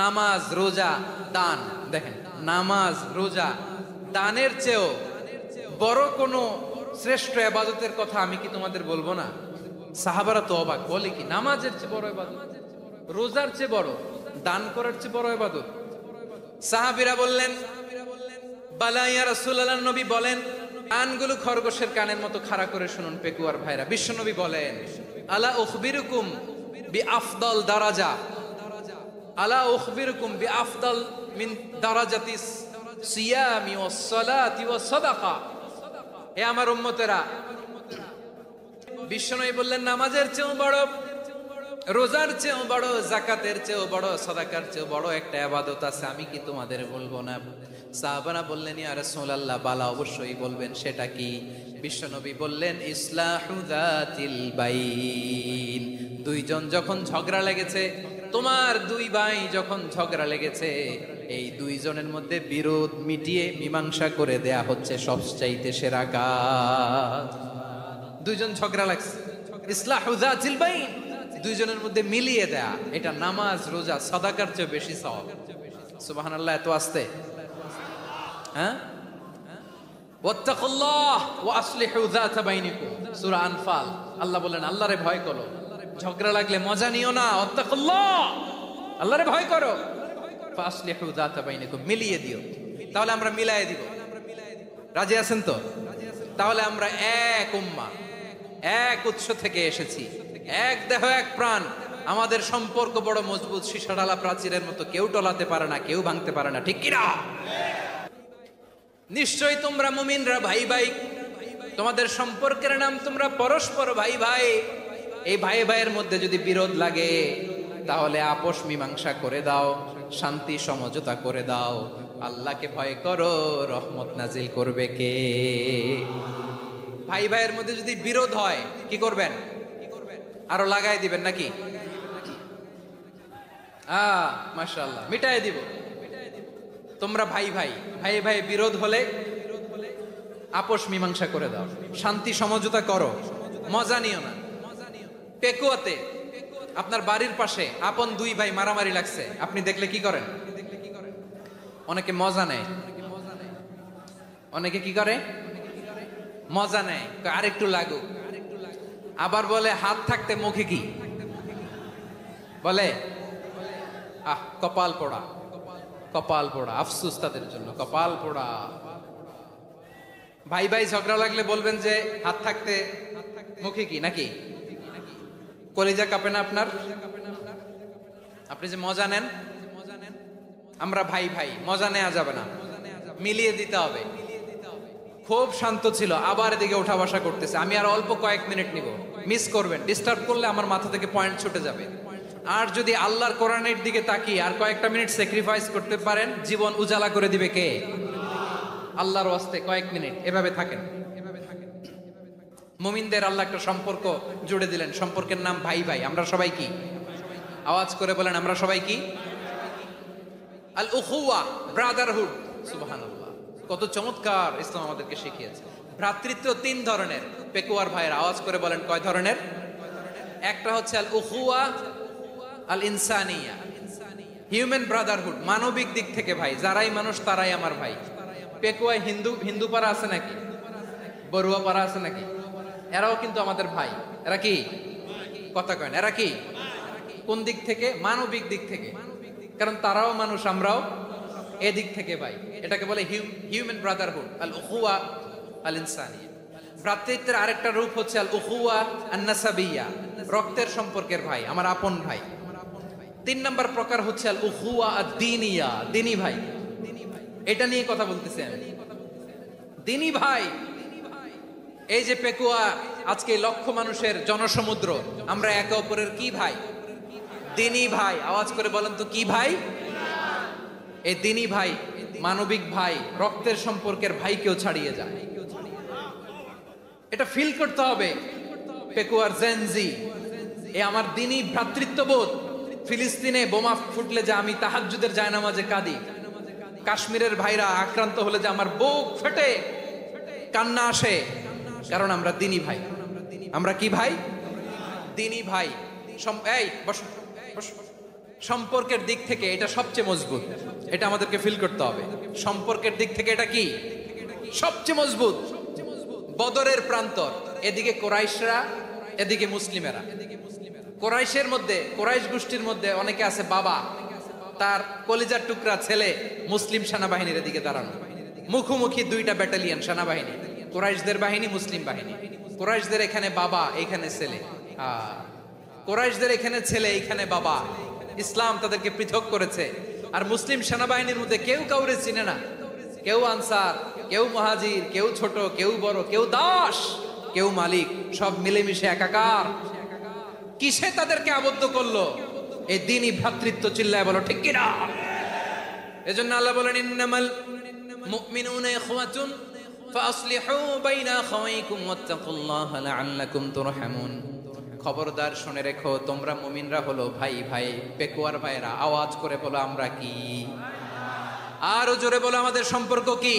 নামাজ, রোজা, দান। দেখেন, নামাজ, রোজা, দানের চেয়েও বড় কোনো শ্রেষ্ঠ ইবাদতের কথা আমি কি তোমাদের বলবো না? সাহাবারা তো অবাক, বলে কি নামাজের চেয়ে বড় ইবাদত, রোজার চেয়ে বড়, দান করার চেয়ে বড় ইবাদত? সাহাবীরা বললেন, বালা ইয়া রাসূলুল্লাহ। নবী বলেন, কানগুলো খরগোশের কানের মতো খাড়া করে শুনুন পেকুয়ার ভাইরা। বিশ্বনবী বলেন, আলা উখবিরুকুম বিআফদাল দারাজা, আলা উখবিরুকুম বিআফদাল মিন দারাজাতিস সিয়ামি ওয়াস সালাতি ওয়াস সাদাকা। হে আমার উম্মতেরা, বিশ্বনবী বললেন, নামাজের চেয়েও বড়, রোজার চেয়েও বড়, যাকাতের চেয়েও বড়, সাদাকার চেয়েও বড় একটা ইবাদত আছে, আমি কি তোমাদের বলবো না? সাহাবারা বললেন, ইয়া রাসূলুল্লাহ, বালা, অবশ্যই বলবেন, সেটা কি? বিশ্বনবী বললেন, ইসলাহু যাতিল বাইন। দুইজন যখন ঝগড়া লেগেছে, তোমার দুই ভাই যখন ঝগড়া লেগেছে, এই দুইজনের মধ্যে বিরোধ মিটিয়ে মীমাংসা করে দেয়া হচ্ছে সবচাইতে সেরা কাজ। দুইজন ঝগড়া লাগছে, ইসলাহু যাতিল বাইন, দুইজনের মধ্যে মিলিয়ে দেয়া, এটা নামাজ, রোজা, সাদাকার চেয়ে বেশি সওয়াব। সুবহানাল্লাহ। এত আস্তে, হ্যাঁ? ওয়াত্তাকুল্লাহ ওয়া আসলিহু যাতা বাইনিকুম, সূরা আনফাল। আল্লাহ বলেন, আল্লাহরে ভয় করো, ঝগড়া লাগলে মজা নিও না। ওয়াত্তাকুল্লাহ, আল্লাহরে ভয় করো, ফাসলিহু যাতা বাইনিকুম, মিলিয়ে দিও। তাহলে আমরা মিলায়ে দিব। রাজি আছেন তো? তাহলে আমরা এক উম্মাহ, এক উৎস থেকে এসেছি, এক দেহ, এক প্রাণ। আমাদের সম্পর্ক বড় মজবুত, সীসাডালা প্রাচীরের মতো, কেউ টলাতে পারে না, কেউ ভাঙতে পারে না, ঠিক কিনা? নিশ্চয়ই তোমরা মুমিনরা ভাই ভাই, তোমাদের সম্পর্কের নাম তোমরা পরস্পর ভাই ভাই। এই ভাই ভাইয়ের মধ্যে যদি বিরোধ লাগে, তাহলে আপোষ মীমাংসা করে দাও, শান্তি সমঝোতা করে দাও। আল্লাহকে ভয় করো, রহমত নাজিল করবে কে? ভাই ভাইয়ের মধ্যে যদি বিরোধ হয়, কি করবেন? আরো লাগাই দিবেন নাকি? মাশাআল্লাহ, মিটাই দিব। তোমরা ভাই ভাই, ভাই ভাই বিরোধ হলে আপোষ মীমাংসা করে দাও, শান্তি সমঝোতা করো, মজা নিও না। পেকুয়াতে আপনার বাড়ির পাশে আপন দুই ভাই মারামারি লাগছে, আপনি দেখলে কি করেন? অনেকে মজা নেয়, অনেকে কি করে? মজা নেয়, আরেকটু লাগুক। আবার বলে, হাত থাকতে মুখে কি বলে? কপাল পোড়া, কপাল পোড়া। আফসোস তাদের জন্য, কপাল পোড়া। ভাই ভাই ঝগড়া লাগলে বলবেন যে হাত থাকতে মুখে কি, নাকি? কলিজা কাঁপে না আপনার? আপনি যে মজা নেন, আমরা ভাই ভাই, মজা নেওয়া যাবে না, মিলিয়ে দিতে হবে। খুব শান্ত ছিল, আবার এদিকে ওঠা বসা করতেছে। আমি আর অল্প কয়েক মিনিট নিব, মিস করবেন। ডিস্টার্ব করলে আমার মাথা থেকে পয়েন্ট ছুটে যাবে। আর যদি আল্লাহর কোরআনের দিকে তাকিয়ে আর কয়েকটা মিনিট স্যাক্রিফাইস করতে পারেন, জীবন উজালা করে দিবে কে? আল্লাহর ওয়াস্তে কয়েক মিনিট এভাবে থাকেন। মুমিনদের আল্লাহ একটা সম্পর্ক জুড়ে দিলেন, সম্পর্কের নাম ভাই ভাই। আমরা সবাই কি? আওয়াজ করে বলেন, আমরা সবাই কি? আল উখুয়া, ব্রাদারহুড। সুবহানাল্লাহ, কত চমৎকার ইসলাম আমাদেরকে শিখিয়েছে। ভ্রাতৃত্ব তিন ধরনের। পেকুয়ার ভাইয়ের আওয়াজ করে বলেন, কয় ধরনের? একটা হচ্ছে আল উখুয়া আল ইনসানিয়া, হিউম্যান ব্রাদারহুড, মানবিক দিক থেকে ভাই, যারাই মানুষ তারাই আমার ভাই। পেকুয়ায় হিন্দু পাড়া আছে নাকি? বড়ুয়া পাড়া আছে নাকি? এরাও কিন্তু আমাদের ভাই। এরা কি? কথা কয় না, এরা কি? কোন দিক থেকে? মানবিক দিক থেকে। কারণ তারাও মানুষ, আমরাও এদিক থেকে ভাই। এটাকে বলে হিউম্যান ব্রাদারহুড, আল উখুয়া আল ইনসানিয়া। ভ্রাতৃত্বের আরেকটা রূপ হচ্ছে আল উখুয়া আন নাসাবিয়া, রক্তের সম্পর্কের ভাই, আমার আপন ভাই। তিন নম্বর প্রকার হচ্ছে আল উখুয়া আদ দীনিয়া, দিনী ভাই। এটা নিয়ে কথা বলতেছি আমি, দিনী ভাই। এই যে পেকুয়া, আজকে লক্ষ মানুষের জনসমুদ্র, আমরা একে অপরের কি ভাই? দিনী ভাই। আওয়াজ করে বলেন তো, কি ভাই? এই দিনী ভাই, মানবিক ভাই, রক্তের সম্পর্কের ভাইকেও ছাড়িয়ে যায়। এটা ফিল করতে হবে। পেকুয়ার জেনজি, এ আমার দিনী ভ্রাতৃত্ববোধ। ফিলিস্তিনে বোমা ফুটলে যে আমি তাহাজ্জুদের জায়নামাজে কাঁদি, কাশ্মীরের ভাইরা আক্রান্ত হলে যে আমার বুক ফেটে কান্না আসে, কারণ আমরা দিনী ভাই। আমরা কি ভাই? দিনী ভাই। এই বসো, সম্পর্কের দিক থেকে এটা সবচেয়ে মজবুত, এটা আমাদেরকে ফিল করতে হবে। সম্পর্কের দিক থেকে এটা কি সবচেয়ে মজবুত? বদরের প্রান্তর, এদিকে কোরাইশরা, এদিকে মুসলিমেরা। কোরাইশের মধ্যে, কোরাইশ গোষ্ঠীর মধ্যে অনেকে আছে বাবা, তার কলিজার টুকরা ছেলে মুসলিম সেনাবাহিনীর এদিকে দাঁড়ানো, মুখোমুখি দুইটা ব্যাটালিয়ন সেনাবাহিনী, কোরাইশদের বাহিনী, মুসলিম বাহিনী। কোরাইশদের এখানে বাবা, এখানে ছেলে। কোরাইশদের এখানে ছেলে, এখানে বাবা। ইসলাম তাদেরকে পৃথক করেছে। আর মুসলিম সেনাবাহিনীর মধ্যে কেউ কাউরে চিনে না, কেউ আনসার, কেউ মুহাজির, কেউ ছোট, কেউ বড়, কেউ দাস, কেউ মালিক, সব মিলেমিশে একাকার। কিসে তাদেরকে আবদ্ধ করলো? এই দ্বীনি ভ্রাতৃত্ব। চিল্লায় বলো ঠিক কিনা? এজন্য আল্লাহ বলেন, ইন্নামাল মুমিনুনা ইখওয়াতুন ফাসলিহু বাইনা আখাওয়াইকুম ওয়াত্তাকুল্লাহা লাআল্লাকুম তুরহামুন। খবরদার শুনে রেখো, তোমরা মুমিনরা হলো ভাই ভাই, পেকুয়ার ভাইরা। আওয়াজ করে বলো আমরা কি? আরো জোরে বলো আমাদের সম্পর্ক কি?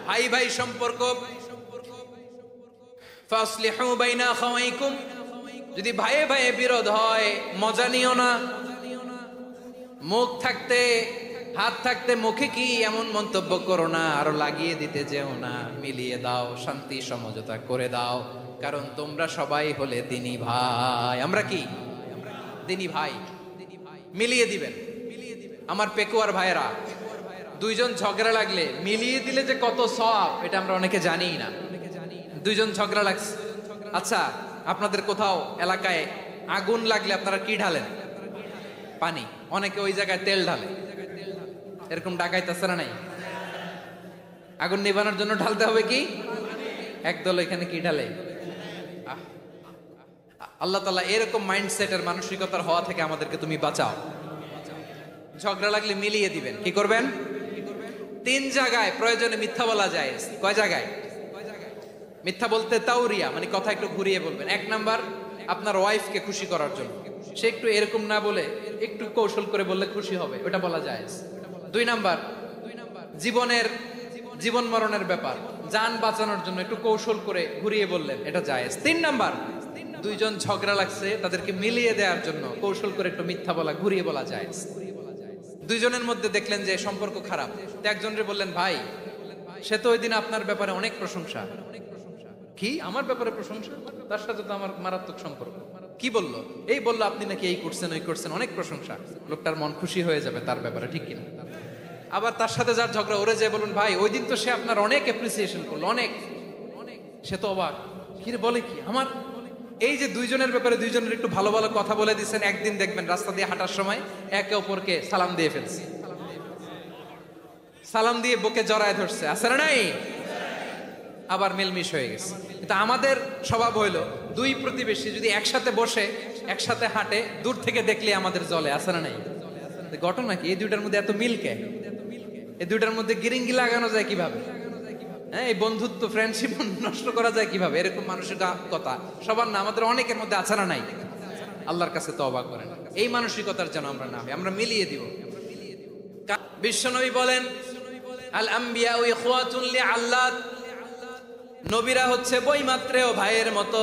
ভাই ভাই সম্পর্ক। ফাসলিহু বাইনা আখাওয়াইকুম, যদি ভাইয়ে ভাইয়ে বিরোধ হয় মজা নিও না। মুখ থাকতে, হাত থাকতে মুখে কি এমন মন্তব্য করো না, আরো লাগিয়ে দিতে যেও না। মিলিয়ে দাও, শান্তি সমঝোতা করে দাও, কারণ তোমরা সবাই হলে দ্বীনি ভাই। আমরা কি দ্বীনি ভাই? মিলিয়ে দিবেন। আমার পেকুয়ার ভাইয়েরা, দুইজন ঝগড়া লাগলে মিলিয়ে দিলে যে কত সওয়াব, এটা আমরা অনেকে জানিই না। দুইজন ঝগড়া লাগছে, আচ্ছা আপনাদের কোথাও এলাকায় আগুন লাগলে আপনারা কি ঢালেন? পানি। অনেকে ওই জায়গায় তেল ঢালে। এরকম ডাকাইতেছে না নাই? আগুন নিভানোর জন্য ঢালতে হবে কি? একদল এখানে কি ঢালে? আল্লাহ তাআলা এরকম মাইন্ডসেটের, মানসিকতার হওয়া থেকে আমাদেরকে তুমি বাঁচাও। ঝগড়া লাগলে মিলিয়ে দিবেন। কি করবেন? 3 জায়গায় প্রয়োজনে মিথ্যা বলা যায়। কয় জায়গায় মিথ্যা বলতে? তাওরিয়া, মানে কথা একটু ঘুরিয়ে বলবেন। 1 নাম্বার, আপনার ওয়াইফকে খুশি করার জন্য, সে একটু এরকম না বলে একটু কৌশল করে বললে খুশি হবে, ওটা বলা যায়। 2 নাম্বার, জীবন মরণের ব্যাপার, জান বাঁচানোর জন্য একটু কৌশল করে ঘুরিয়ে বললেন, এটা জায়েজ। 3 নাম্বার, দুইজন ঝগড়া লাগছে, তাদেরকে মিলিয়ে দেওয়ার জন্য কৌশল করে একটু মিথ্যা বলা, ঘুরিয়ে বলা যায়। দুইজনের মধ্যে দেখলেন যে সম্পর্ক খারাপ, তো একজনের বললেন, ভাই সে তো ওই দিন আপনার ব্যাপারে অনেক প্রশংসা। কি আমার ব্যাপারে প্রশংসা? তার সাথে তো আমার মারাত্মক সম্পর্ক। কি বললো? এই বললো আপনি নাকি এই করছেন, ওই করছেন, অনেক প্রশংসা। লোকটার মন খুশি হয়ে যাবে তার ব্যাপারে, ঠিক কিনা? আবার তার সাথে যার ঝগড়া, ওরে যে বলুন, ভাই ওই দিন তো সে আপনার অনেক অ্যাপ্রিসিয়েশন করলো, অনেক। সে তো অবাক, কি রে বলে কি আমার? এই যে দুইজনের ব্যাপারে দুইজনের একটু ভালো ভালো কথা বলে দিচ্ছেন, একদিন দেখবেন রাস্তা দিয়ে হাঁটার সময় একে অপরকে সালাম দিয়ে ফেলছে, সালাম দিয়ে বুকে জড়ায় ধরছে, আছে না নাই? আবার মিলমিশ হয়ে গেছে। কিন্তু আমাদের স্বভাব হইলো, দুই প্রতিবেশী যদি একসাথে বসে একসাথে হাঁটে, দূর থেকে দেখলে আমাদের জলে, আছে না নাই? ঘটনা কি? এই দুইটার মধ্যে এত মিলকে, এই দুইটার মধ্যে গিরিঙ্গি লাগানো যায় কিভাবে? হ্যাঁ, এই বন্ধুত্ব, ফ্রেন্ডশিপ নষ্ট করা যায় কিভাবে? এরকম মানুষের কথা সবার না, আমাদের অনেকের মধ্যে আছে না নাই? আল্লাহর কাছে তওবা করেন, এই মানসিকতার যেন আমরা না হই, আমরা মিলিয়ে দিব। বিশ্বনবী বলেন, আল আম্বিয়া ইখওয়াতুন লিআল্লাত, নবীরা হচ্ছে বইমাত্রেও ভাইয়ের মতো।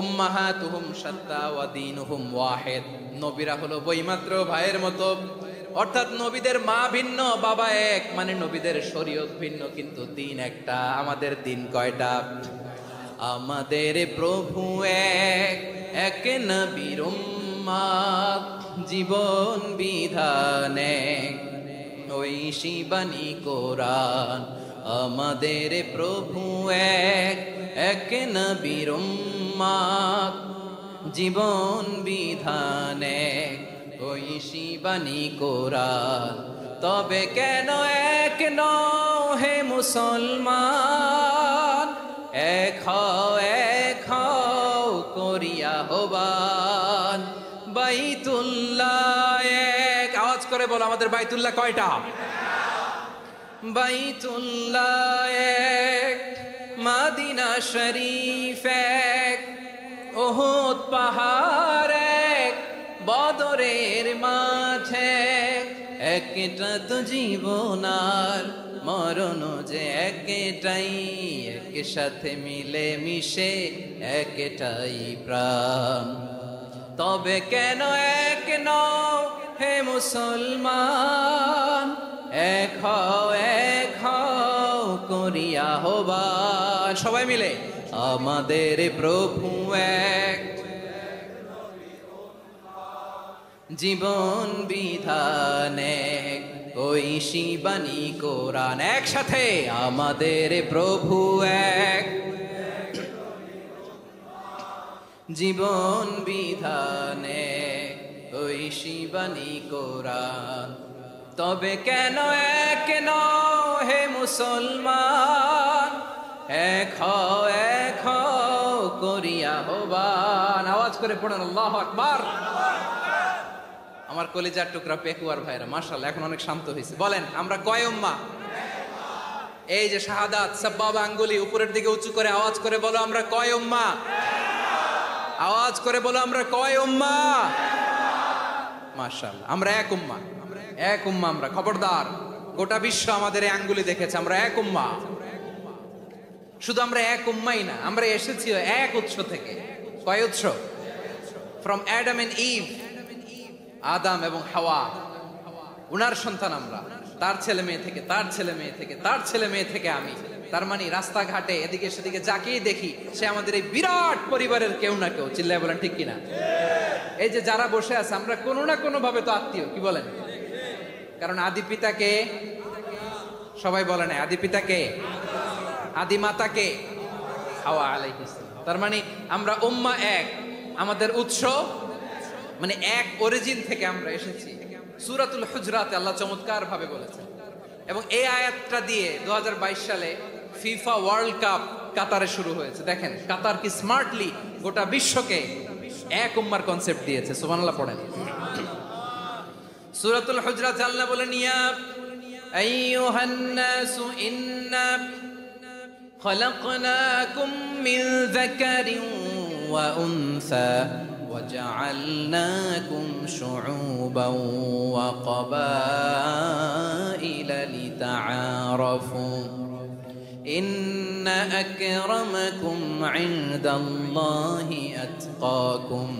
উম্মাহাতুহুম শাত্তা ওয়া দীনুহুম ওয়াহিদ, নবীরা হলো বইমাত্রেও ভাইয়ের মতো। অর্থাৎ নবীদের মা ভিন্ন, বাবা এক, মানে নবীদের শরীয়ত ভিন্ন, কিন্তু দিন একটা। আমাদের দিন কয়টা? আমাদের প্রভু এক, এক নবীর উম্মত, জীবন বিধান এক, ওই শিবানী কোরআন। আমাদের প্রভু এক, এক নবীর উম্মত, জীবন বিধান এক, ওই শিবানী কোরআন। তবে কেন এক নও হে মুসলমান, এক হও করিয়া হবান। বাইতুল্লাহ এক, আওয়াজ করে বলো আমাদের বাইতুল্লাহ কয়টা? বাইতুল্লাহ এক, মদিনা শরীফ এক, উহুদ পাহাড় এক, বদরের মাঠে একটা তো জীবন আর মরণ যে একটাই, এক সাথে মিলে মিশে একটাই প্রাণ। তবে কেন এক নও হে মুসলমান, এক হও করিয়া আহ্বান। সবাই মিলে আমাদের প্রভু এক, জীবন বিধান এক, ওই শিবানী কোরআন। একসাথে আমাদের প্রভু এক, জীবন বিধান এক, ওই শিবানী কোরআন। তবে কেন এক নও হে মুসলমান, এক হও করিয়া আহ্বান। আওয়াজ করে পড়েন আল্লাহু আকবার। আমার কলিজার টুকরা পেকুয়ার ভাইরা মাশাআল্লাহ এখন অনেক শান্ত হয়েছে। বলেন আমরা কয় উম্মাহ? এই যে শাহাদাত সাব্বাবা আঙ্গুলি উপরের দিকে উঁচু করে আওয়াজ করে বলো আমরা কয় উম্মাহ? আওয়াজ করে বলো আমরা কয় উম্মাহ? মাশাআল্লাহ আমরা এক উম্মাহ, এক উম্মাহ আমরা। খবরদার, গোটা বিশ্ব আমাদের এই আঙ্গুলি দেখেছে, আমরা এক উম্মাহ। শুধু আমরা এক উম্মাই না, আমরা এসেছি এক উৎস থেকে। কয় উৎস? ফ্রম অ্যাডাম এন্ড ইভ, আদম এবং হাওয়া, উনার সন্তান আমরা। তার ছেলে মেয়ে থেকে, তার ছেলে মেয়ে থেকে, তার ছেলে মেয়ে থেকে আমি। তার মানে রাস্তাঘাটে এদিকে সেদিকে যাকেই দেখি সে আমাদের এই বিরাট পরিবারের কেউ না কেউ। চিল্লায় বলেন ঠিক কিনা? এই যে যারা বসে আছে আমরা কোনো না কোনো ভাবে তো আত্মীয়, কি বলেন? কারণ আদি পিতাকে সবাই বলে না, আদি পিতাকে, আদি মাতাকে হাওয়া আলাইহিস সালাম। তার মানে আমরা উম্মাহ এক, আমাদের উৎস মানে এক অরিজিন থেকে আমরা এসেছি। সূরাতুল হুজরাতে আল্লাহ চমৎকার ভাবে বলেছেন, এবং এই আয়াতটা দিয়ে 2022 সালে ফিফা ওয়ার্ল্ড কাপ কাতারে শুরু হয়েছে। দেখেন কাতার কি স্মার্টলি গোটা বিশ্বকে এক উম্মার কনসেপ্ট দিয়েছে। সুবহানাল্লাহ পড়েন। সূরাতুল হুজরাত আল্লাহ বলেন, ইয়া আইয়ুহান নাসু ইন্না খলাকনাকুম মিন যাকারিন ওয়া উনসা وجعلناكم شعوبا وقبائل لتعارفوا إن أكرمكم عند الله أتقاكم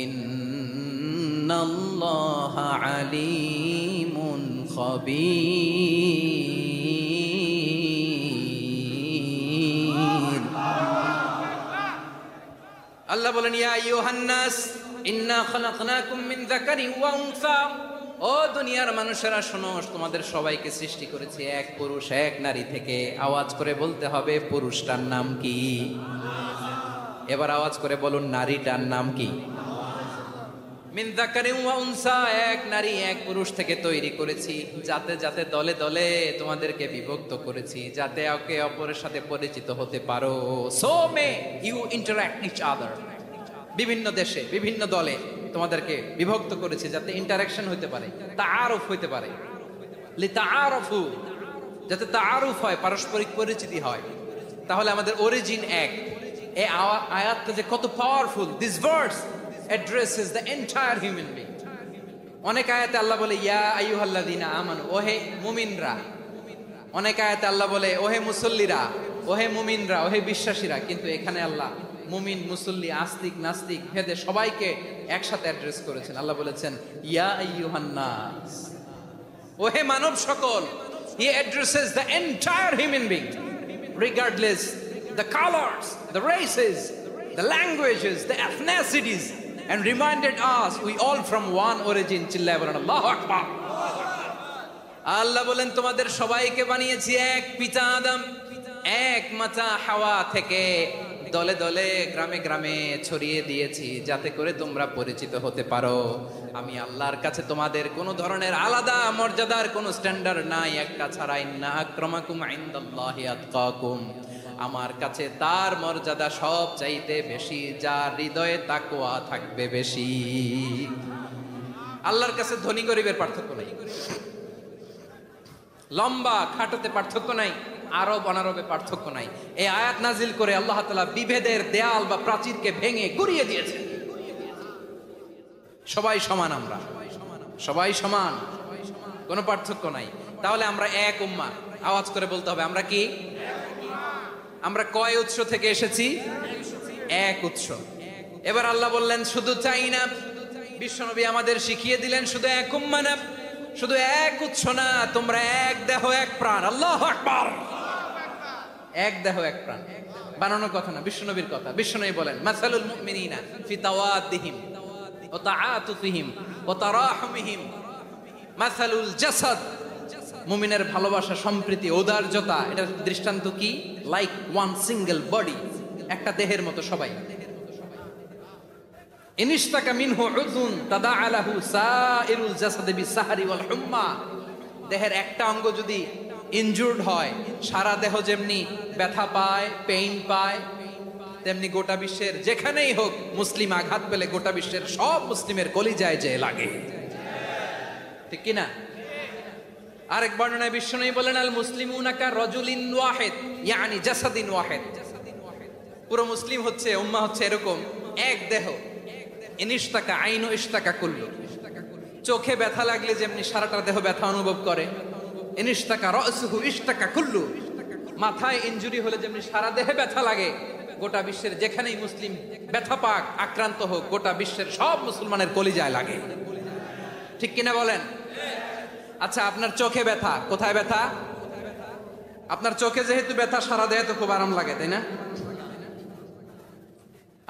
إن الله عليم خبير। আল্লাহ বলেন, ইয়া আইয়ুহান নাস ইন্না খলাকনাকুম মিন যাকারিন ওয়া উনসা, ও দুনিয়ার মানুষেরা শোনো, তোমাদের সবাইকে সৃষ্টি করেছি এক পুরুষ এক নারী থেকে। আওয়াজ করে বলতে হবে পুরুষটার নাম কি? এবার আওয়াজ করে বলুন নারীটার নাম কি? মিন যাকারিন ওয়া উনসা, এক নারী এক পুরুষ থেকে তৈরি করেছি। যাতে যাতে দলে দলে তোমাদেরকে বিভক্ত করেছি, যাতে একে অপরের সাথে পরিচিত হতে পারো। So may you interact each other. বিভিন্ন দেশে বিভিন্ন দলে তোমাদেরকে বিভক্ত করেছি যাতে ইন্টারঅ্যাকশন হতে পারে, তাআরুফ হতে পারে। লিতাআরফু, যাতে তাআরুফ হয়, পারস্পরিক পরিচিতি হয়। তাহলে আমাদের অরিজিন এক। এই আয়াতটা যে কত powerful. This verse addresses the entire human being. অনেক আয়াতে আল্লাহ বলে ইয়া আইয়ুহাল্লাযীনা আমানু, ওহে মুমিনরা। অনেক আয়াতে আল্লাহ বলে ওহে মুসল্লিরা, ওহে মুমিনরা, ওহে বিশ্বাসীরা। কিন্তু এখানে আল্লাহ মুমিন মুসল্লি আস্তিক নাস্তিক ভেদে সবাইকে একসাথে অ্যাড্রেস করেছেন। আল্লাহ বলেছেন ইয়া আইয়ুহান নাস, ওহে মানব সকল। He addresses the entire human being regardless the colors, the races, the languages, the ethnicities, and reminded us we all from one origin. চিল্লায় বলেন আল্লাহু আকবার। আল্লাহ বলেন তোমাদের সবাইকে বানিয়েছি এক পিতা আদম, এক মাতা হাওয়া থেকে। দলে দলে গ্রামে গ্রামে ছড়িয়ে দিয়েছি যাতে করে তোমরা পরিচিত হতে পারো। আমি আল্লাহর কাছে তোমাদের কোনো ধরনের আলাদা মর্যাদার কোনো স্ট্যান্ডার্ড নাই একটা ছাড়া। ইন্না আক্রামাকুম ইনদাল্লাহি আতকাকুম, আমার কাছে তার মর্যাদা সব চাইতে বেশি যার হৃদয়ে তাকওয়া থাকবে বেশি। আল্লাহর কাছে ধনী গরিবের পার্থক্য নাই, লম্বা খাটোতে পার্থক্য নাই, আরব অনারবে পার্থক্য নাই। এই আয়াত নাজিল করে আল্লাহ তাআলা বিভেদের দেয়াল বা প্রাচীরকে ভেঙে গুড়িয়ে দিয়েছেন। সবাই সমান, আমরা সবাই সমান, কোনো পার্থক্য নাই। তাহলে আমরা এক উম্মাহ। আওয়াজ করে বলতে হবে আমরা কি? আমরা কয় উৎস থেকে এসেছি? এক উৎস। এবার আল্লাহ বললেন শুধু চাই না, বিশ্বনবী আমাদের শিখিয়ে দিলেন শুধু এক উম্মাহ না, শুধু এক উৎস না, তোমরা এক দেহ এক প্রাণ। আল্লাহু আকবার। এক দেহ এক প্রাণ, বানানোর কথা না, বিশ্বনবীর কথা। বিশ্বনবী বলেন মাসালুল মুমিনিনা ফি তাওয়াদ্দিহিম ওয়া তাআতুফিহিম ওয়া তারাহুমিহিম মাসালুল জাসাদ। মুমিনের ভালোবাসা, সম্প্রীতি, ঔদার্যতা, এটার দৃষ্টান্ত কি? লাইক ওয়ান সিঙ্গেল বডি, একটা দেহের মতো সবাই। ইনিশতাকা মিনহু উযুন তাদাআ লাহু সাইরুল জাসাদি বিসাহরি ওয়াল হুম্মা। দেহের একটা অঙ্গ যদি ইনজুর্ড হয়, সারা দেহ যেমনি ব্যথা পায়, পেইন পায়, তেমনি গোটা বিশ্বের যেখানেই হোক মুসলিম আঘাত পেলে গোটা বিশ্বের সব মুসলিমের কলিজায় যে লাগে, ঠিক কি না? আরেক বর্ণনায় বিশ্বনবী বলেন আল মুসলিমুনা কা রাজুলিন ওয়াহিদ ইয়ানি জাসাদিন ওয়াহিদ। পুরো মুসলিম হচ্ছে, উম্মাহ হচ্ছে এরকম এক দেহ। ইনিশতাকা আইনু ইশতাকা কুল্লু। চোখে ব্যথা লাগলে যেমনি সারাটা দেহ ব্যথা অনুভব করে, ইনিশতাকা রাসুহু ইশতাকা কুল্লু। মাথায় ইনজুরি হলে যেমনি সারা দেহে ব্যথা লাগে, গোটা বিশ্বের যেখানেই মুসলিম ব্যথা পাক, আক্রান্ত হোক, গোটা বিশ্বের সব মুসলমানের কলিজায় লাগে, ঠিক কিনা বলেন? আচ্ছা, আপনার চোখে ব্যথা, কোথায় ব্যথা? আপনার চোখে যেহেতু ব্যথা, সারা দেহে তো খুব আরাম লাগে, তাই না?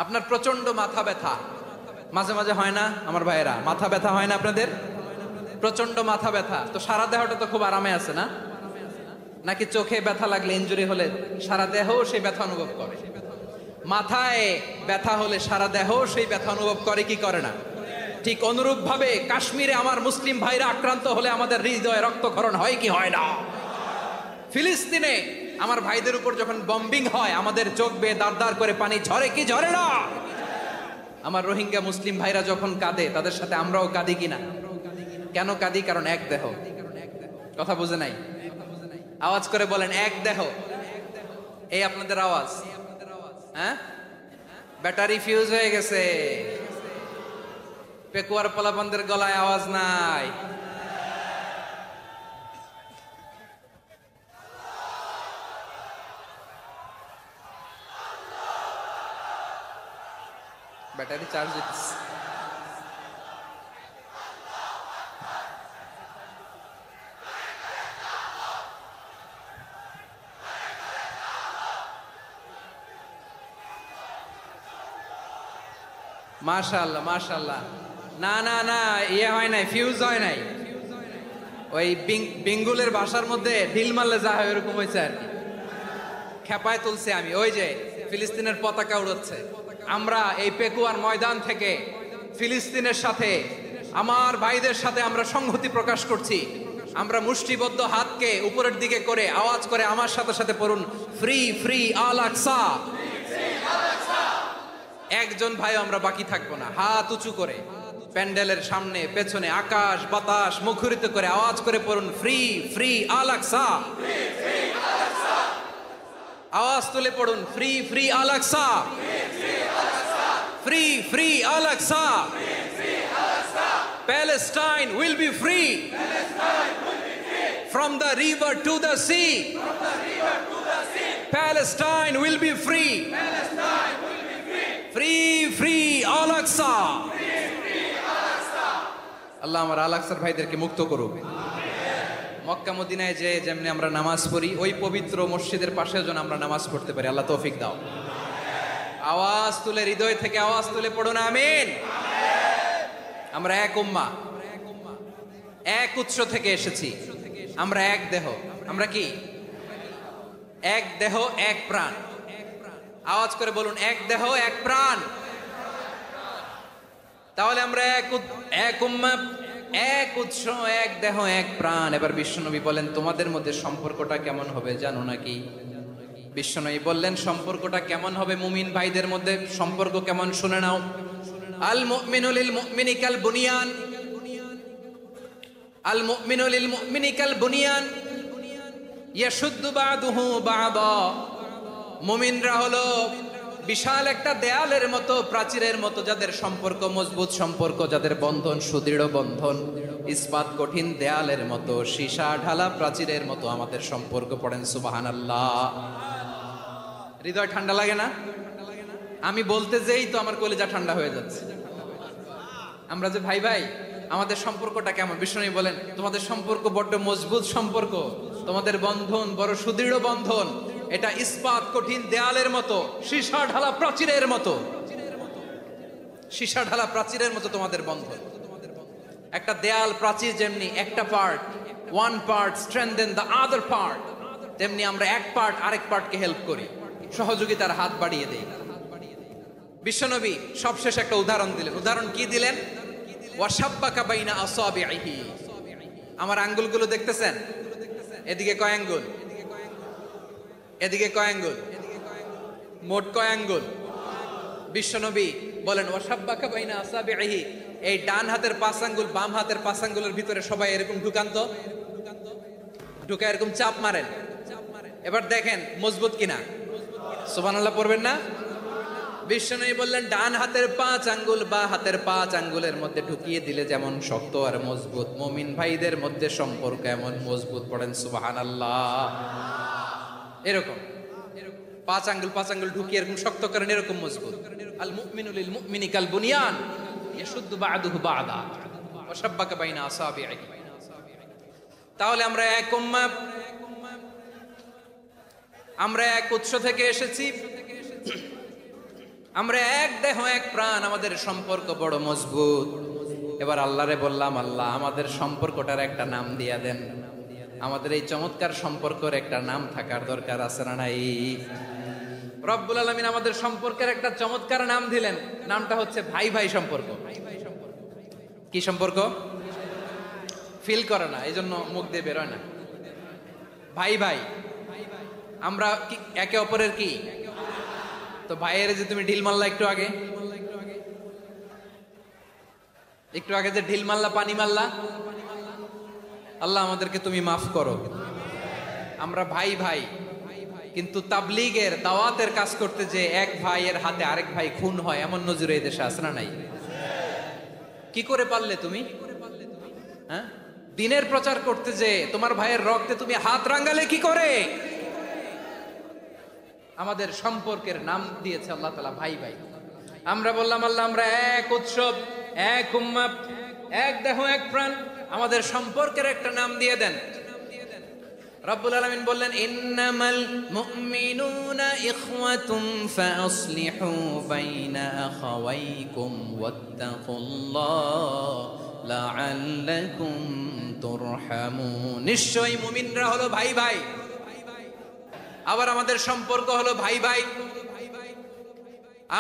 আপনার প্রচন্ড মাথা ব্যথা মাঝে মাঝে হয় না আমার ভাইয়েরা? মাথা ব্যথা হয় না আপনাদের? প্রচন্ড মাথা ব্যথা, তো সারা দেহটা তো খুব আরামে আছে না? নাকি চোখে ব্যথা লাগলে, ইনজুরি হলে সারা দেহ সেই ব্যথা অনুভব করে? মাথায় ব্যথা হলে সারা দেহ সেই ব্যথা অনুভব করে কি করে না? ঠিক অনুরূপ ভাবে কাশ্মীরে আমার মুসলিম ভাইরা আক্রান্ত হলে আমাদের হৃদয়ে রক্তক্ষরণ হয় কি হয় না? ফিলিস্তিনে আমার ভাইদের উপর যখন বম্বিং হয়, আমাদের চোখ বেয়ে দাঁড় দাঁড় করে পানি ঝরে কি ঝরে না? আমার রোহিঙ্গা মুসলিম ভাইরা যখন কাঁদে, তাদের সাথে আমরাও কাঁদি কিনা? কেন কাঁদি? কারণ এক দেহ। কথা বুঝে নাই? আওয়াজ করে বলেন এক দেহ। এই আপনাদের আওয়াজ, হ্যাঁ? ব্যাটারি ফিউজ হয়ে গেছে, পেকুয়ার পোলাপানদের গলায় আওয়াজ নাই। ব্যাটারি চার্জ দিতেছে। মাশাআল্লাহ মাশাআল্লাহ। না না না, ইয়ে হয় নাই, ফিউজ হয় নাই। ওই বেঙ্গলের ভাষার মধ্যে ঢিল মারলে যা হয় এরকম হয়েছে আর কি। খেপায় তুলছে আমি, ওই যে ফিলিস্তিনের পতাকা উড়াচ্ছে। আমরা এই পেকুয়ার ময়দান থেকে ফিলিস্তিনের সাথে, আমার ভাইদের সাথে আমরা সংহতি প্রকাশ করছি। আমরা মুষ্টিবদ্ধ হাতকে উপরের দিকে করে আওয়াজ করে আমার সাথে সাথে পড়ুন, ফ্রি ফ্রি আল আকসা। একজন ভাই আমরা বাকি থাকবো না। হাত উঁচু করে প্যান্ডেলের সামনে পেছনে আকাশ বাতাস মুখরিত করে আওয়াজ করে পড়ুন, ফ্রি ফ্রি আল আকসা। আওয়াজ তুলে পড়ুন, free free Al Aqsa, free free Al Aqsa. Palestine will be free from the river to the sea. Palestine will be free. Free free Al Aqsa. আল্লাহ আমার আল আকসার ভাইদেরকে মুক্ত করুক। মক্কা মদিনায় যে যেমনি আমরা নামাজ পড়ি, ওই পবিত্র মসজিদের পাশে যেন আমরা নামাজ পড়তে পারি। আল্লাহ তৌফিক দাও। আওয়াজ তুলে, হৃদয় থেকে আওয়াজ তুলে পড়ুন আমিন। আমরা এক উম্মাহ, এক উৎস থেকে এসেছি। আমরা এক দেহ। আমরা কি? এক দেহ এক প্রাণ। আওয়াজ করে বলুন, এক দেহ এক প্রাণ। তাহলে আমরা এক উম্মাহ, এক উৎস, এক দেহ এক প্রাণ। এবার বিশ্বনবী বলেন, তোমাদের মধ্যে সম্পর্কটা কেমন হবে জানো নাকি? বিশ্বনবী বললেন, সম্পর্কটা কেমন হবে মুমিন ভাইদের মধ্যে? সম্পর্ক কেমন শুনে নাও। আল মুমিনু লিল মুমিনি কাল বুনিয়ান, আল মুমিনু লিল মুমিনি কাল বুনিয়ান ইয়াশুদ্দু বা'দুহু বা'দা। মুমিনরা হলো বিশাল একটা দেয়ালের মতো, প্রাচীরের মতো, যাদের সম্পর্ক মজবুত সম্পর্ক, যাদের বন্ধন সুদৃঢ় বন্ধন, ইস্পাত কঠিন দেয়ালের মতো, সীসা ঢালা প্রাচীরের মতো আমাদের সম্পর্ক। পড়েন সুবহানাল্লাহ। হৃদয় ঠান্ডা লাগে না? আমি বলতে যেই তো আমার কলিজা ঠান্ডা হয়ে যাচ্ছে। আমরা যে ভাই ভাই, আমাদের সম্পর্কটা কেমন? বিষ্ণু বলেন তোমাদের সম্পর্ক বড্ড মজবুত সম্পর্ক, তোমাদের বন্ধন বড় সুদৃঢ় বন্ধন, এটা ইস্পাত কঠিন দেয়ালের মতো, সীসা ঢালা প্রাচীরের মতো, সীসা ঢালা প্রাচীরের মতো তোমাদের বন্ধন। একটা দেয়াল প্রাচীর যেমনি একটা part, one part strengthen the other part, তেমনি আমরা এক পার্ট আরেক পার্টকে হেল্প করি, সহযোগিতার হাত বাড়িয়ে দেই। বিশ্বনবী সবশেষ একটা উদাহরণ দিলেন। উদাহরণ কি দিলেন? ওয়াশাব্বাকা বাইনা আসাবিহি, আমার আঙ্গুলগুলো দেখতেছেন? এদিকে কয় আঙ্গুল, এদিকে কয় আঙ্গুল, মোট কয় আঙ্গুল? বিশ্বনবী বলেন ওয়াশাব্বাকা বাইনা আসাবিহি, এই ডান হাতের 5 আঙ্গুল বাম হাতের 5 আঙ্গুলের ভিতরে সবাই এরকম ঢুকান তো, ঢুকা এরকম চাপ মারেন। এবার দেখেন মজবুত কিনা। সুবহানাল্লাহ পড়বেন না? বিশ্বনবী বললেন ডান হাতের 5 আঙ্গুল বা হাতের 5 আঙ্গুলের মধ্যে ঢুকিয়ে দিলে যেমন শক্ত আর মজবুত, মুমিন ভাইদের মধ্যে সম্পর্ক এমন মজবুত। পড়েন সুবহানাল্লাহ। এরকম 5 আঙ্গুল ঢুকিয়ে এরকম শক্ত করেন, এরকম মজবুত। আল মুমিনু লিল মুমিনি কাল বুনিয়ান ইয়াশুদ্দু বা'দুহু বা'দা ওয়া শাব্বাকা বাইনা আসাবিহি। তাহলে আমরা এক উম্মাহ, আমরা এক উৎস থেকে এসেছি, আমরা এক দেহ এক প্রাণ, আমাদের সম্পর্ক বড় মজবুত। এবার আল্লাহরে বললাম, আল্লাহ আমাদের সম্পর্কটার একটা নাম দিয়া দেন। আমাদের এই চমৎকার সম্পর্কের একটা নাম থাকার দরকার আছে না নাই? রব্বুল আলামিন আমাদের সম্পর্কের একটা চমৎকার নাম দিলেন, নামটা হচ্ছে ভাই ভাই সম্পর্ক। কি সম্পর্ক? ফিল করে না, এই জন্য মুখ দিয়ে বেরোয় না। ভাই ভাই, আমরা একে অপরের কি? তো ভাইয়ের যে তুমি ঢিল মারলা একটু আগে, একটু আগে যে ঢিল মারলা, পানি মারলা, আল্লাহ আমাদেরকে তুমি মাফ করো। আমরা ভাই ভাই, কিন্তু তাবলীগের দাওয়াতের কাজ করতে যে এক ভাইয়ের হাতে আরেক ভাই খুন হয়, এমন নজির এই দেশে আছে না নাই? কি করে পারলে তুমি? হ্যাঁ, দিনের প্রচার করতে যে তোমার ভাইয়ের রক্তে তুমি হাত রাঙ্গালে কি করে? আমাদের সম্পর্কের নাম দিয়েছে আল্লাহ তাআলা ভাই ভাই। আমরা বললাম আল্লাহ আমরা এক উৎসব, এক উম্মাহ, এক দেহ এক প্রাণ, আমাদের সম্পর্কের একটা নাম দিয়ে দেন। রব্বুল আলামিন বললেন ইন্নামাল মুমিনুনা ইখওয়াতুম ফাসলিহু বাইনা আখাওয়াইকুম ওয়াত্তাকুল্লাহ লাআল্লাকুম তুরহামুন। নিশ্চয়ই মুমিনরা হলো ভাই ভাই, আবার আমাদের সম্পর্ক হলো ভাই ভাই।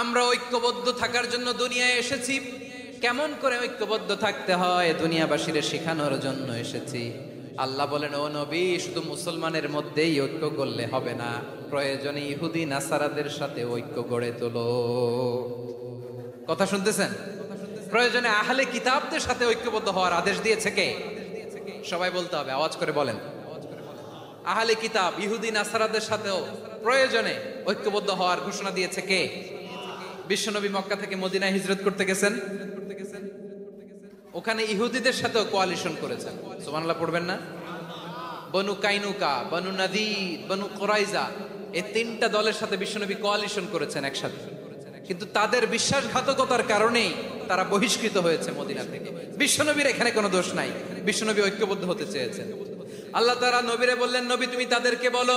আমরা ঐক্যবদ্ধ থাকার জন্য দুনিয়ায় এসেছি। কেমন করে ঐক্যবদ্ধ থাকতে হয় দুনিয়াবাসীর শেখানোর জন্য এসেছি। আল্লাহ বলেন ও নবী, শুধু মুসলমানের মধ্যেই ঐক্য করলে হবে না, প্রয়োজনে ইহুদি নাসারাদের সাথে ঐক্য গড়ে তোলো। কথা শুনতেছেন? প্রয়োজনে আহলে কিতাবদের সাথে ঐক্যবদ্ধ হওয়ার আদেশ দিয়েছে কে? সবাই বলতে হবে, আওয়াজ করে বলেন। আহলে কিতাব ইহুদি নাসারাদের সাথেও প্রয়োজনে ঐক্যবদ্ধ হওয়ার ঘোষণা দিয়েছে কে? বিশ্বনবী মক্কা থেকে মদিনায় হিজরত করতে গেছেন, ওখানে ইহুদিদের সাথেও কোয়ালিশন করেছেন। সুবহানাল্লাহ পড়বেন না? বনু কাইনুকা, বনু নাদির, বনু কুরাইজা, এই 3টা দলের সাথে বিশ্বনবী কোয়ালিশন করেছেন একসাথে। কিন্তু তাদের বিশ্বাসঘাতকতার কারণেই তারা বহিষ্কৃত হয়েছে মদিনা থেকে। বিশ্বনবীর এখানে কোনো দোষ নাই, বিশ্বনবী ঐক্যবদ্ধ হতে চেয়েছেন। আল্লাহ তাআলা নবীরে বললেন, নবী তুমি তাদেরকে বলো,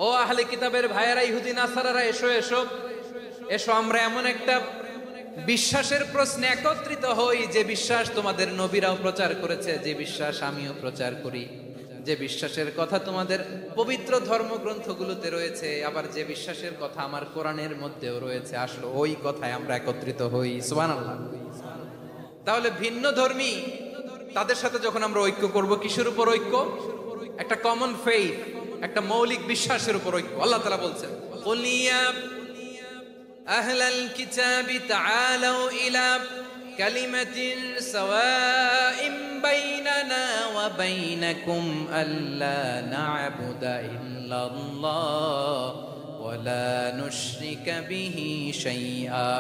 ও আহলে কিতাবের ভাইয়েরা, ইহুদি নাসারারা, এসো এসো এসো, আমরা এমন একটা বিশ্বাসের প্রশ্নে একত্রিত হই যে বিশ্বাস তোমাদের নবীরাও প্রচার করেছে, যে বিশ্বাস আমিও প্রচার করি, যে বিশ্বাসের কথা তোমাদের পবিত্র ধর্মগ্রন্থগুলোতে রয়েছে, আবার যে বিশ্বাসের কথা আমার কোরআনের মধ্যেও রয়েছে। আসলে ওই কথায় আমরা একত্রিত হই। সুবহানাল্লাহ। তাহলে ভিন্ন ধর্মী তাদের সাথে যখন আমরা ঐক্য করব, কিসের উপর ঐক্য? একটা কমন ফেইথ, একটা মৌলিক বিশ্বাসের উপর ঐক্য। আল্লাহ তাআলা বলছেন কুল ইয়া আহলাল কিতাবি তাআলাউ ইলা কালিমাতিন সাওয়াইন বাইনানা ওয়া বাইনাকুম আল্লা না'বুদা ইল্লাল্লাহ ওয়া লা নুশরিকা বিহি শাইআ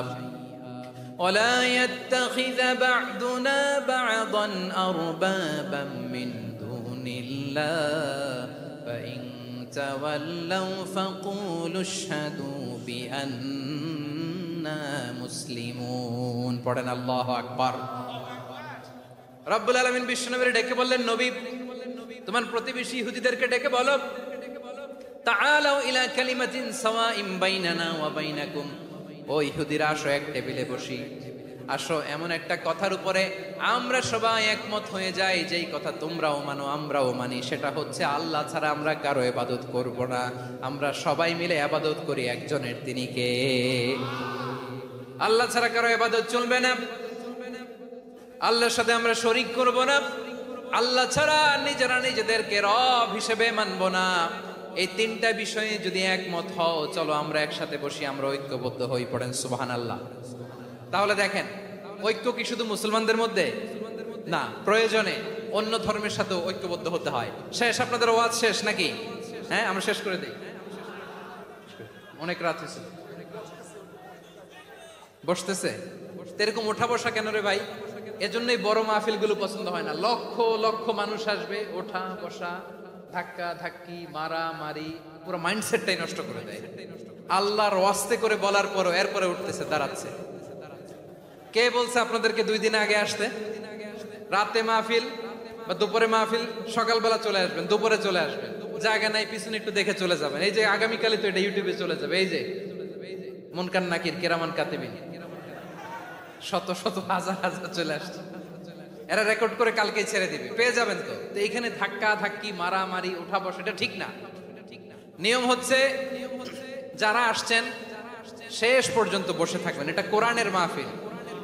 ولا يتخذ بعضنا بعضا أربابا من دون الله فإن تولوا فقولوا اشهدوا بأننا ইন্না মুসলিমুন। পড়েন আল্লাহু আকবার। রব্বুল আলামিন বিশ্বনবীকে ডেকে বললেন, নবী তোমার প্রতিবেশী ইহুদিদেরকে ডেকে বলো, তাআলাউ ইলা কালিমাতিন সাওয়াইন বাইনানা ওয়া বাইনাকুম। ও ইহুদিরা, আসো এক টেবিলে বসি, আসো এমন একটা কথার উপরে আমরা সবাই একমত হয়ে যাই, যেই কথা তোমরাও মানো আমরাও মানি, সেটা হচ্ছে আল্লাহ ছাড়া আমরা কারো ইবাদত করব না। আমরা সবাই মিলে ইবাদত করি একজনের, তিনি কে? আল্লাহ ছাড়া কারো ইবাদত চলবে না, আল্লাহর সাথে আমরা শরীক করব না, আল্লাহ ছাড়া নিজেরা নিজেদেরকে রব হিসেবে মানব না। এই তিনটা বিষয়ে যদি একমত হও, চলো আমরা একসাথে বসি, আমরা ঐক্যবদ্ধ হই। পড়েন সুবহানাল্লাহ। তাহলে দেখেন, ঐক্য কি শুধু মুসলমানদের মধ্যে না, প্রয়োজনে অন্য ধর্মের সাথে ঐক্যবদ্ধ হতে হয়। শেষ, আপনাদের ওয়াজ শেষ নাকি? হ্যাঁ, আমরা শেষ করে দিই, অনেক রাত হয়েছে। বসতেছে এরকম ওঠা বসা কেন রে ভাই? এজন্যই বড় মাহফিল গুলো পছন্দ হয় না। লক্ষ লক্ষ মানুষ আসবে, ওঠা বসা, ধাক্কা ধাক্কি, মারা মারি, পুরো মাইন্ডসেটটাই নষ্ট করে দেয়। আল্লাহর ওয়াস্তে করে বলার পরও এরপরে উঠতেছে, দাঁড়াচ্ছে। কে বলছে আপনাদেরকে 2 দিন আগে আসতে? রাতে মাহফিল বা দুপুরে মাহফিল, সকালবেলা চলে আসবেন, দুপুরে চলে আসবেন, জায়গা নাই পিছনে একটু দেখে চলে যাবেন। এই যে আগামীকালই তো এটা ইউটিউবে চলে যাবে। এই যে মুনকার নাকির কিরামান কাতিবিন, শত শত হাজার হাজার চলে আসছে, এরা রেকর্ড করে কালকেই ছেড়ে দিবে, পেয়ে যাবেন। তো এইখানে ধাক্কা ধাক্কি, মারামারি, উঠা বসা, এটা ঠিক না। নিয়ম হচ্ছে যারা আসছেন শেষ পর্যন্ত বসে থাকবেন। এটা কোরআনের মাহফিল।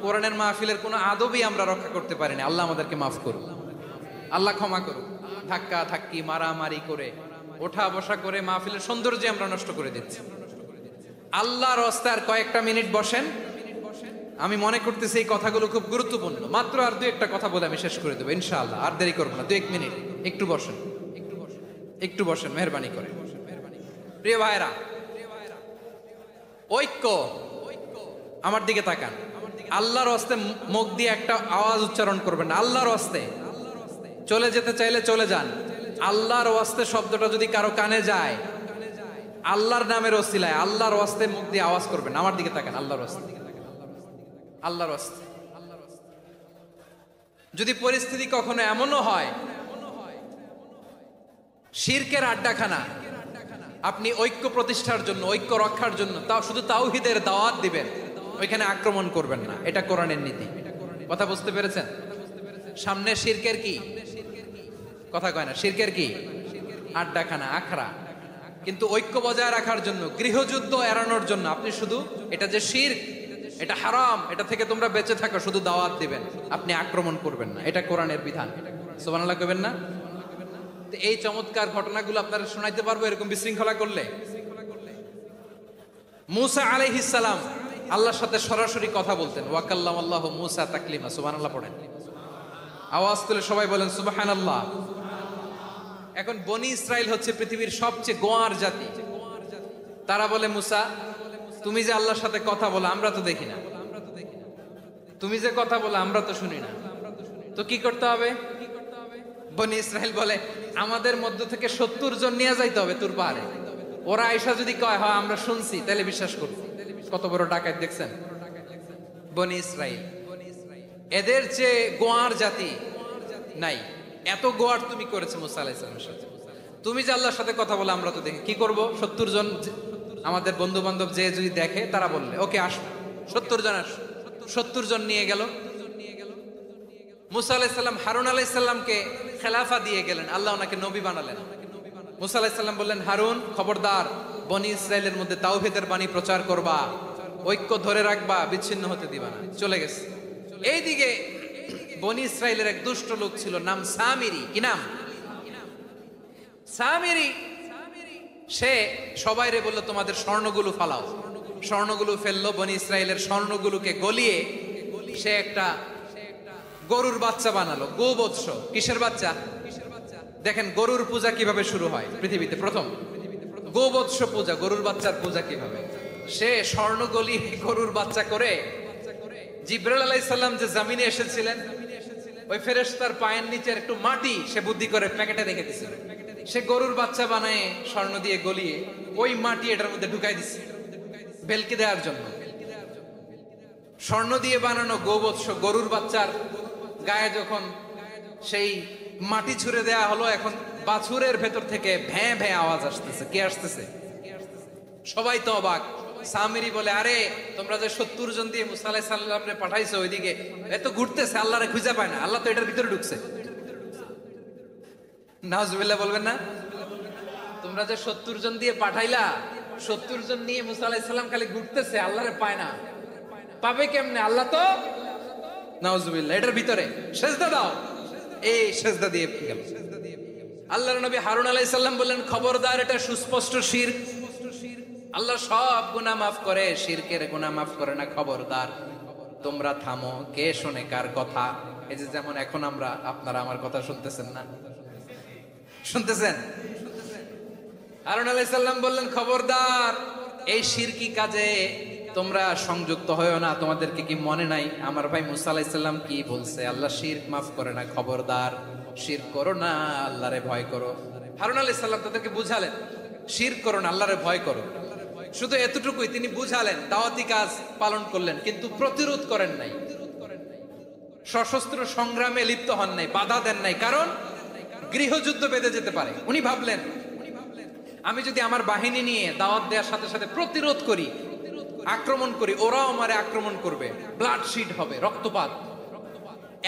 কোরআনের মাহফিলের কোনো আদবই আমরা রক্ষা করতে পারিনি। আল্লাহ আমাদেরকে মাফ করুন, আল্লাহ ক্ষমা করুন। ধাক্কা ধাক্কি, মারামারি করে, ওঠা বসা করে মাহফিলের সৌন্দর্য আমরা নষ্ট করে দিচ্ছি। আল্লাহর রাস্তায় কয়েকটা মিনিট বসেন। আমি মনে করতেছি এই কথাগুলো খুব গুরুত্বপূর্ণ। মাত্র আর 2-1টা কথা বলে আমি শেষ করে দেবো ইনশাআল্লাহ। আর দেরি করবো না, 2-1 মিনিট একটু বসেন, একটু বসেন মেহরবানি করে। প্রিয় ভাইরা, ঐক্য, আমার দিকে তাকান। আল্লাহর রাস্তে মুখ দিয়ে একটা আওয়াজ উচ্চারণ করবেন না। আল্লাহর রাস্তে চলে যেতে চাইলে চলে যান। আল্লাহর রাস্তে শব্দটা যদি কারো কানে যায়, আল্লাহর নামের ওসিলায় আল্লাহর রাস্তে মুখ দিয়ে আওয়াজ করবেন। আমার দিকে তাকান। আল্লাহর রাস্তে, আল্লাহর রাস্তে। যদি পরিস্থিতি কখনো এমনও হয় শিরকের আড্ডাখানা, আপনি ঐক্য প্রতিষ্ঠার জন্য, ঐক্য রক্ষার জন্য তাও শুধু তাওহীদের দাওয়াত দিবেন, ওইখানে আক্রমণ করবেন না। এটা কোরআনের নীতি। কথা বুঝতে পেরেছেন? সামনে শিরকের কি কথা কয় না, শিরকের কি আড্ডাখানা, আখড়া। কিন্তু ঐক্য বজায় রাখার জন্য, গৃহযুদ্ধ এড়ানোর জন্য আপনি শুধু এটা যে শিরক, এটা হারাম, এটা থেকে তোমরা বেঁচে থাকো, শুধু দাওয়াত দিবেন, আপনি আক্রমণ করবেন না। এটা কোরআনের বিধান। সুবহানাল্লাহ কইবেন না? এই চমৎকার ঘটনাগুলো আপনারা শোনাইতে পারবো এরকম বিশৃঙ্খলা করলে। মুসা আলাইহিস সালাম আল্লাহর সাথে সরাসরি কথা বলতেন। ওয়াকাল্লামাল্লাহু মুসা তাকলিমা। সুবহানাল্লাহ পড়েন, আওয়াজ তুলে সবাই বলেন সুবহানাল্লাহ। এখন বনি ইসরাইল হচ্ছে পৃথিবীর সবচেয়ে গোয়ার জাতি। তারা বলে, মুসা তুমি যে আল্লাহর সাথে কথা বলো আমরা তো দেখি না, তুমি যে কথা বলো আমরা তো শুনি না, তো কি করতে হবে? বনি ইসরাইল বলে, আমাদের মধ্য থেকে 70 জন নিয়ে যাইতে হবে তুর পাহাড়ে। ওরা আয়েশা যদি কয় হ্যাঁ আমরা শুনছি, তাহলে বিশ্বাস করব। কত বড় ডাকাত দেখছেন বনি ইসরাইল। এদের চেয়ে গোয়ার জাতি নাই। এত গোয়ার তুমি করেছো মুসা আলাইহিস সালামের সাথে। তুমি যে আল্লাহর সাথে কথা বলে আমরা তো দেখি, কি করব? 70 জন আমাদের বন্ধু বান্ধব যে যদি দেখে, তারা বললে ওকে আসো, 70 জন আসো। 70 জন নিয়ে গেল। মুসা আলাইহিস সালাম হারুন আলাইহিস সালামকে খেলাফা দিয়ে গেলেন, আল্লাহ ওনাকে নবী বানালেন। মুসা আলাইহিস সালাম বললেন, হারুন খবরদার, বনি ইসরাইলের মধ্যে তাওহীদের বাণী প্রচার করবা, ঐক্য ধরে রাখবা, বিচ্ছিন্ন হতে দিবা না। চলে গেছে। এইদিকে বনি ইসরাইলের এক দুষ্ট লোক ছিল, নাম সামিরি। কি নাম? সামিরি। সে সবাইরে বলল, তোমাদের স্বর্ণগুলো ফালাও। স্বর্ণগুলো ফেললো। বনি ইসরাইলের স্বর্ণগুলোকে গলিয়ে সে একটা গরুর বাচ্চা বানালো। গোবৎস। কিসের বাচ্চা? দেখেন গরুর পূজা কিভাবে শুরু হয় পৃথিবীতে প্রথম। গোবৎস পূজা, গরুর বাচ্চার পূজা কিভাবে। সে স্বর্ণ গলিয়ে গরুর বাচ্চা করে, জিবরাইল আলাইহিস সালাম যে জমিনে এসেছিলেন, ওই ফেরেশতার পায়ের নিচে একটু মাটি সে বুদ্ধি করে প্যাকেটে রেখে দিছে। সে গরুর বাচ্চা বানায় স্বর্ণ দিয়ে গলিয়ে ওই মাটি এটার মধ্যে ঢুকাই দিছে ভেলকি দেওয়ার জন্য। স্বর্ণ দিয়ে বানানো গোবৎস গরুর বাচ্চার গায়ে যখন সেই মাটি ছুঁড়ে দেয়া হলো, এখন বাছুরের ভেতর থেকে ভ্যাঁ ভ্যাঁ আওয়াজ আসতেছে। কে আসতেছে? সবাই তো অবাক। সামিরি বলে, আরে তোমরা যে 70 জন দিয়ে মুসা আলাইহিস সালামকে পাঠাইছো ওইদিকে, এত ঘুরতেছে, আল্লাহরে খুঁজে পায় না, আল্লাহ তো এটার ভিতরে ঢুকছে। নাউজুবিল্লাহ বলবেন না? তোমরা যে 70 জন দিয়ে পাঠাইলা, 70 জন নিয়ে মুসা আলাইহিস সালাম খালি ঘুরতেছে, আল্লাহরে পায় না। পাবে কেমনে? আল্লাহ তো, নাউজুবিল্লাহ, এটার ভিতরে সেজদা দাও। এই সেজদা দিয়ে গেল। আল্লাহর নবী হারুন আলাইহিস সালাম বললেন, খবরদার, এটা সুস্পষ্ট শিরক। আল্লাহ সব গুনাহ মাফ করে, শিরকের গুনাহ মাফ করে না, খবরদার তোমরা থামো। কে শোনে কার কথা? এই যে যেমন এখন আপনারা আমার কথা শুনতেছেন না? শুনতেছেন? হারুন আলাইহিস সালাম বললেন, খবরদার, এই শিরকি কাজে তোমরা সংযুক্ত হয়েও না। তোমাদেরকে কি মনে নাই আমার ভাই মুসা আলাইহিস সালাম কি বলছে? আল্লাহ শিরক মাফ করে না, খবরদার শিরক করো না, আল্লাহরে ভয় করো। হারুন আলাইহিস সালাম তাদেরকে বুঝালেন, শিরক করো না, আল্লাহরে ভয় করো। শুধু এতটুকুই তিনি বুঝালেন, দাওয়াতি কাজ পালন করলেন, কিন্তু প্রতিরোধ করেন নাই, সশস্ত্র সংগ্রামে লিপ্ত হন নাই, বাধা দেন নাই, কারণ গৃহযুদ্ধ বেঁধে যেতে পারে। উনি ভাবলেন, আমি যদি আমার বাহিনী নিয়ে দাওয়াত দেওয়ার সাথে সাথে প্রতিরোধ করি, আক্রমণ করি, ওরাও আমারে আক্রমণ করবে, ব্লাডশিট হবে, রক্তপাত,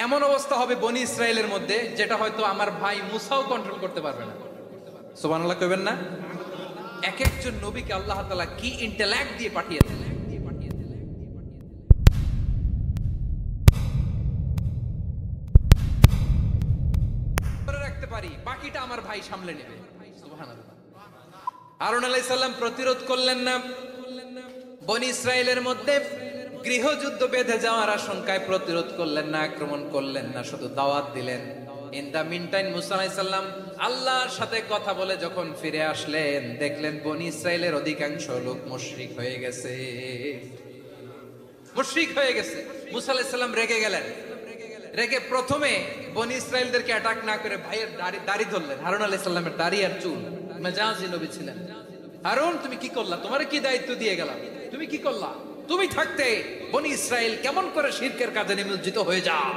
এমন অবস্থা হবে বনি ইসরায়েলের মধ্যে যেটা হয়তো আমার ভাই মুসাও কন্ট্রোল করতে পারবে না। সুবহানাল্লাহ কইবেন না? এক একজন নবীকে আল্লাহ তাআলা কি ইন্টেলেক্ট দিয়ে পাঠিয়েছেন। রাখতে পারি, বাকিটা আমার ভাই সামলে নেবে। সুবহানাল্লাহ। হারুন আলাইহিস সালাম প্রতিরোধ করলেন না, বনি ইসরায়েলের মধ্যে গৃহযুদ্ধ বেঁধে যাওয়ার আশঙ্কায় প্রতিরোধ করলেন না, আক্রমণ করলেন না, শুধু দাওয়াত দিলেন। ইন দা মিন টাইম মুসা আলাইহিস সালাম আল্লাহর সাথে কথা বলে যখন ফিরে আসলেন, দেখলেন বনি ইসরায়েলের অধিকাংশ লোক মুশরিক হয়ে গেছে, মুশরিক হয়ে গেছে। মুসা আলাইহিস সালাম রেগে গেলেন। রেগে প্রথমে বনি ইসরায়েলদেরকে অ্যাটাক না করে ভাইয়ের দাড়ি ধরলেন। হারুন আলাইহিস সালামের দাড়ি আর চুল, মেজাজি নবী ছিলেন। হারুন, তুমি কি করলা? তোমারে কি দায়িত্ব দিয়ে গেলাম, তুমি কি করলা? তুমি থাকতে বনি ইসরায়েল কেমন করে শিরকের কাজে নিমজ্জিত হয়ে যায়।